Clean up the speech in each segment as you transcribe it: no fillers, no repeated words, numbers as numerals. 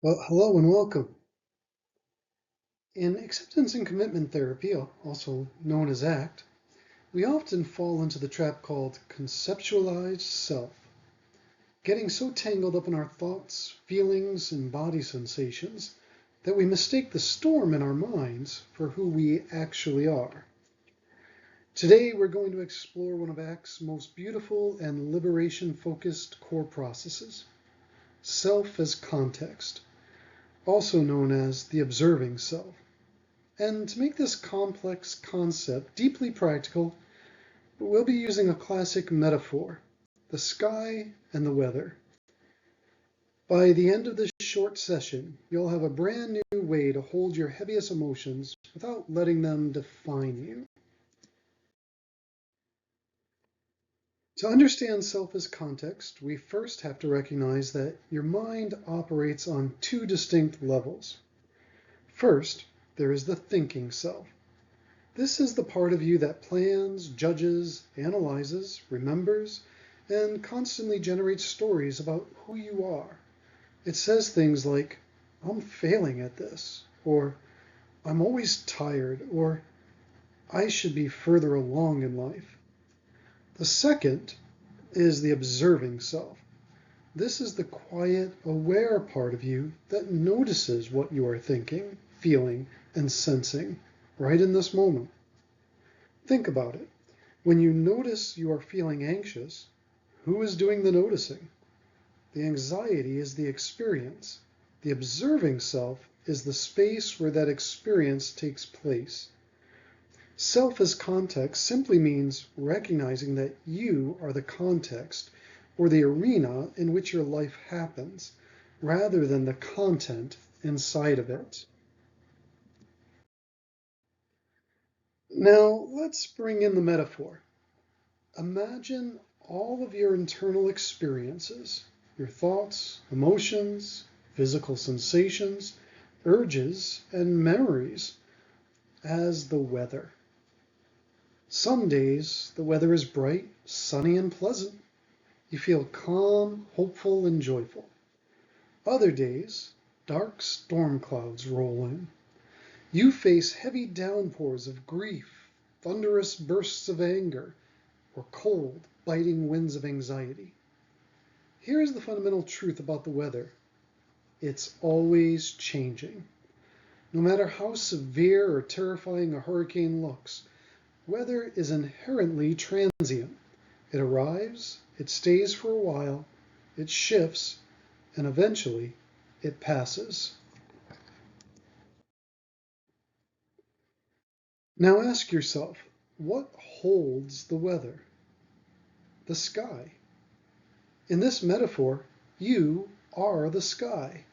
Well, hello and welcome. In acceptance and commitment therapy, also known as ACT, we often fall into the trap called conceptualized self, getting so tangled up in our thoughts, feelings, and body sensations that we mistake the storm in our minds for who we actually are. Today, we're going to explore one of ACT's most beautiful and liberation-focused core processes, self as context, also known as the observing self. And to make this complex concept deeply practical, we'll be using a classic metaphor, the sky and the weather. By the end of this short session, you'll have a brand new way to hold your heaviest emotions without letting them define you. To understand self as context, we first have to recognize that your mind operates on two distinct levels. First, there is the thinking self. This is the part of you that plans, judges, analyzes, remembers, and constantly generates stories about who you are. It says things like, I'm failing at this, or I'm always tired, or I should be further along in life. The second is the observing self. This is the quiet, aware part of you that notices what you are thinking, feeling, and sensing right in this moment. Think about it. When you notice you are feeling anxious, who is doing the noticing? The anxiety is the experience. The observing self is the space where that experience takes place. Self as context simply means recognizing that you are the context or the arena in which your life happens, rather than the content inside of it. Now, let's bring in the metaphor. Imagine all of your internal experiences, your thoughts, emotions, physical sensations, urges, and memories as the weather. Some days the weather is bright, sunny, and pleasant. You feel calm, hopeful, and joyful. Other days, dark storm clouds roll in. You face heavy downpours of grief, thunderous bursts of anger, or cold, biting winds of anxiety. Here is the fundamental truth about the weather. It's always changing. No matter how severe or terrifying a hurricane looks, weather is inherently transient. It arrives, it stays for a while, it shifts, and eventually it passes. Now ask yourself, what holds the weather? The sky. In this metaphor, you are the sky.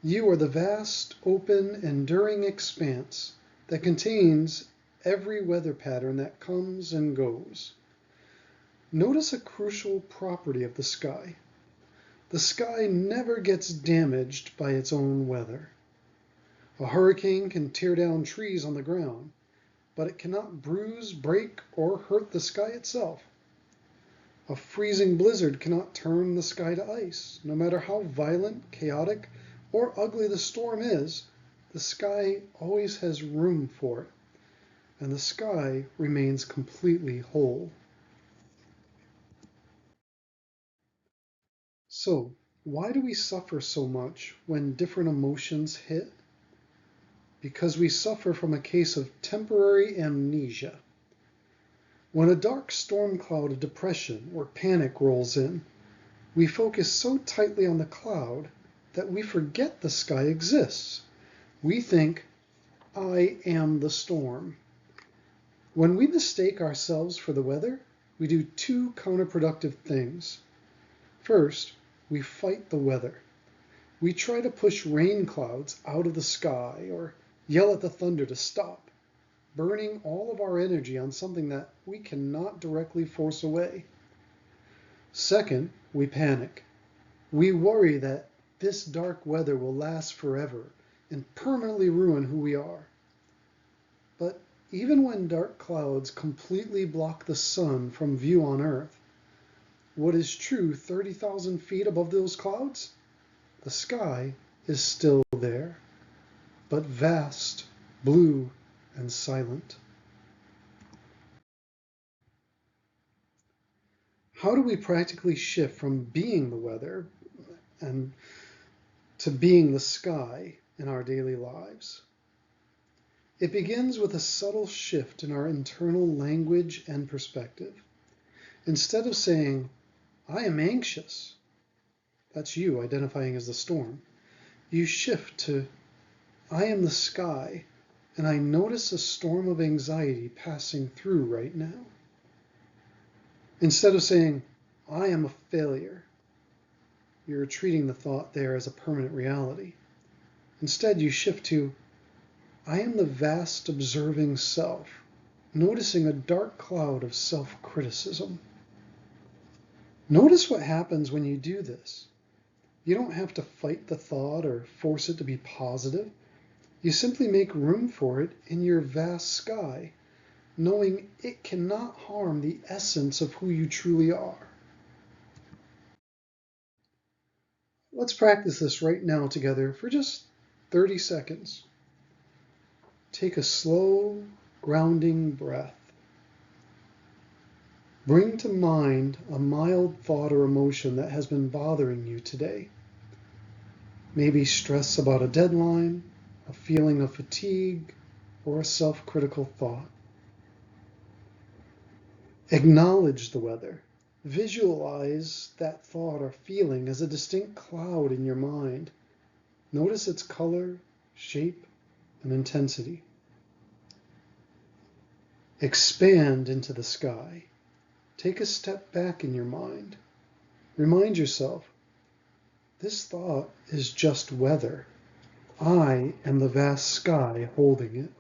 You are the vast, open, enduring expanse that contains every weather pattern that comes and goes. Notice a crucial property of the sky. The sky never gets damaged by its own weather. A hurricane can tear down trees on the ground, but it cannot bruise, break, or hurt the sky itself. A freezing blizzard cannot turn the sky to ice. No matter how violent, chaotic, or ugly the storm is, the sky always has room for it, and the sky remains completely whole. So, why do we suffer so much when different emotions hit? Because we suffer from a case of temporary amnesia. When a dark storm cloud of depression or panic rolls in, we focus so tightly on the cloud that we forget the sky exists. We think, I am the storm. When we mistake ourselves for the weather, we do two counterproductive things. First, we fight the weather. We try to push rain clouds out of the sky or yell at the thunder to stop, burning all of our energy on something that we cannot directly force away. Second, we panic. We worry that this dark weather will last forever and permanently ruin who we are. But even when dark clouds completely block the sun from view on Earth, what is true 30,000 feet above those clouds? The sky is still there, but vast, blue, and silent. How do we practically shift from being the weather and to being the sky in our daily lives? It begins with a subtle shift in our internal language and perspective. Instead of saying, I am anxious, that's you identifying as the storm, you shift to, I am the sky, and I notice a storm of anxiety passing through right now. Instead of saying, I am a failure, you're treating the thought there as a permanent reality. Instead, you shift to, I am the vast observing self, noticing a dark cloud of self-criticism. Notice what happens when you do this. You don't have to fight the thought or force it to be positive. You simply make room for it in your vast sky, knowing it cannot harm the essence of who you truly are. Let's practice this right now together for just 30 seconds. Take a slow, grounding breath. Bring to mind a mild thought or emotion that has been bothering you today. Maybe stress about a deadline, a feeling of fatigue, or a self-critical thought. Acknowledge the weather. Visualize that thought or feeling as a distinct cloud in your mind. Notice its color, shape, and intensity. Expand into the sky. Take a step back in your mind. Remind yourself, this thought is just weather. I am the vast sky holding it.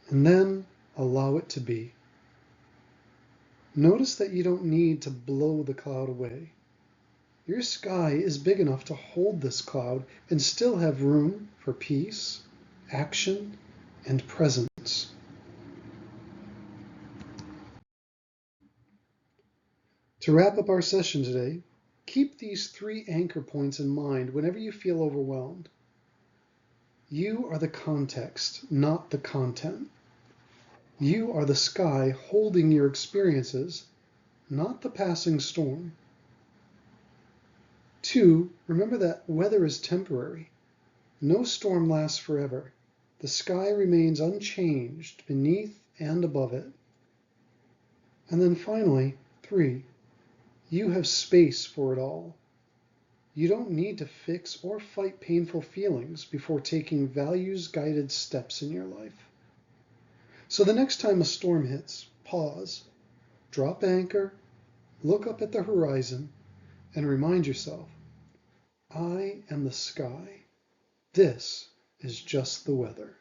And then allow it to be. Notice that you don't need to blow the cloud away. Your sky is big enough to hold this cloud and still have room for peace, action, and presence. To wrap up our session today, keep these 3 anchor points in mind whenever you feel overwhelmed. You are the context, not the content. You are the sky holding your experiences, not the passing storm. 2, remember that weather is temporary. No storm lasts forever. The sky remains unchanged beneath and above it. And then finally, 3, you have space for it all. You don't need to fix or fight painful feelings before taking values-guided steps in your life. So the next time a storm hits, pause, drop anchor, look up at the horizon, and remind yourself, I am the sky. This is just the weather.